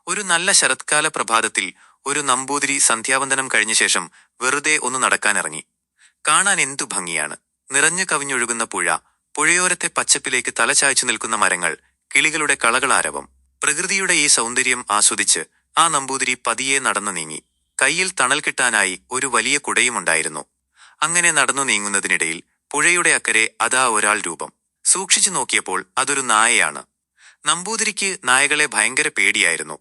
ഒരു നല്ല ശരത്കാല പ്രഭാതത്തിൽ ഒരു നമ്പൂതിരി സന്ധ്യാവന്തനം കഴിഞ്ഞ ശേഷം വെറുതെ ഒന്ന് നടക്കാനിറങ്ങി. കാണാൻ എന്തു ഭംഗിയാണ്! നിറഞ്ഞു കവിഞ്ഞൊഴുകുന്ന പുഴ, പുഴയോരത്തെ പച്ചപ്പിലേക്ക് തലചായ്ച്ചു നിൽക്കുന്ന മരങ്ങൾ, കിളികളുടെ കളകളാരവം. പ്രകൃതിയുടെ ഈ സൗന്ദര്യം ആസ്വദിച്ച് ആ നമ്പൂതിരി പതിയെ നടന്നു നീങ്ങി. കയ്യിൽ തണൽ കിട്ടാനായി ഒരു വലിയ കുടയുമുണ്ടായിരുന്നു. അങ്ങനെ നടന്നു നീങ്ങുന്നതിനിടയിൽ പുഴയുടെ അക്കരെ അതാ ഒരാൾ രൂപം. സൂക്ഷിച്ചു നോക്കിയപ്പോൾ അതൊരു നായയാണ്. നമ്പൂതിരിക്ക് നായകളെ ഭയങ്കര പേടിയായിരുന്നു.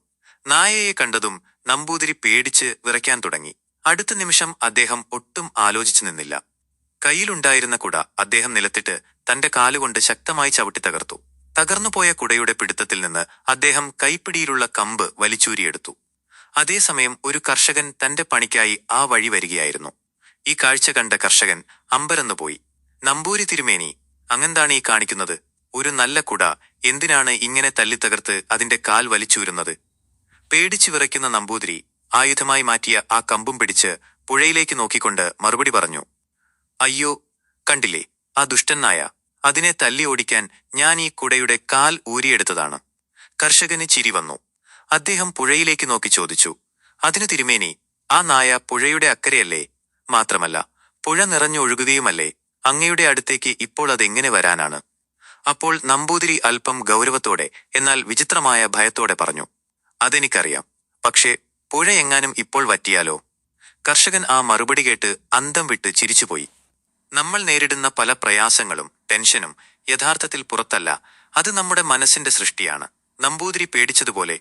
നായയെ കണ്ടതും നമ്പൂതിരി പേടിച്ച് വിറയ്ക്കാൻ തുടങ്ങി. അടുത്ത നിമിഷം അദ്ദേഹം ഒട്ടും ആലോചിച്ചു നിന്നില്ല. കയ്യിലുണ്ടായിരുന്ന കുട അദ്ദേഹം നിലത്തിട്ട് തന്റെ കാലുകൊണ്ട് ശക്തമായി ചവിട്ടി തകർത്തു. തകർന്നുപോയ കുടയുടെ പിടുത്തത്തിൽ നിന്ന് അദ്ദേഹം കൈപ്പിടിയിലുള്ള കമ്പ് വലിച്ചൂരിയെടുത്തു. അതേസമയം ഒരു കർഷകൻ തന്റെ പണിക്കായി ആ വഴി വരികയായിരുന്നു. ഈ കാഴ്ച കണ്ട കർഷകൻ അമ്പരന്നുപോയി. "നമ്പൂരി തിരുമേനി, അങ്ങെന്താണ് ഈ കാണിക്കുന്നത്? ഒരു നല്ല കുട എന്തിനാണ് ഇങ്ങനെ തല്ലിത്തകർത്ത് അതിന്റെ കാൽ വലിച്ചൂരുന്നത്?" പേടിച്ചു വിറയ്ക്കുന്ന നമ്പൂതിരി ആയുധമായി മാറ്റിയ ആ കമ്പും പിടിച്ച് പുഴയിലേക്ക് നോക്കിക്കൊണ്ട് മറുപടി പറഞ്ഞു: "അയ്യോ, കണ്ടില്ലേ ആ ദുഷ്ടൻ നായ! അതിനെ തല്ലി ഓടിക്കാൻ ഞാൻ ഈ കുടയുടെ കാൽ ഊരിയെടുത്തതാണ്." കർഷകന് ചിരി വന്നു. അദ്ദേഹം പുഴയിലേക്ക് നോക്കി ചോദിച്ചു: "അതിനു തിരുമേനി, ആ നായ പുഴയുടെ അക്കരെയല്ലേ? മാത്രമല്ല, പുഴ നിറഞ്ഞൊഴുകുകയുമല്ലേ? അങ്ങയുടെ അടുത്തേക്ക് ഇപ്പോൾ അതെങ്ങനെ വരാനാണ്?" അപ്പോൾ നമ്പൂതിരി അല്പം ഗൗരവത്തോടെ, എന്നാൽ വിചിത്രമായ ഭയത്തോടെ പറഞ്ഞു: "അതെനിക്കറിയാം. പക്ഷേ പുഴ എങ്ങാനും ഇപ്പോൾ വറ്റിയാലോ?" കർഷകൻ ആ മറുപടി കേട്ട് അന്തം വിട്ട് ചിരിച്ചുപോയി. നമ്മൾ നേരിടുന്ന പല പ്രയാസങ്ങളും ടെൻഷനും യഥാർത്ഥത്തിൽ പുറത്തല്ല, അത് നമ്മുടെ മനസ്സിന്റെ സൃഷ്ടിയാണ്. നമ്പൂതിരി പേടിച്ചതുപോലെ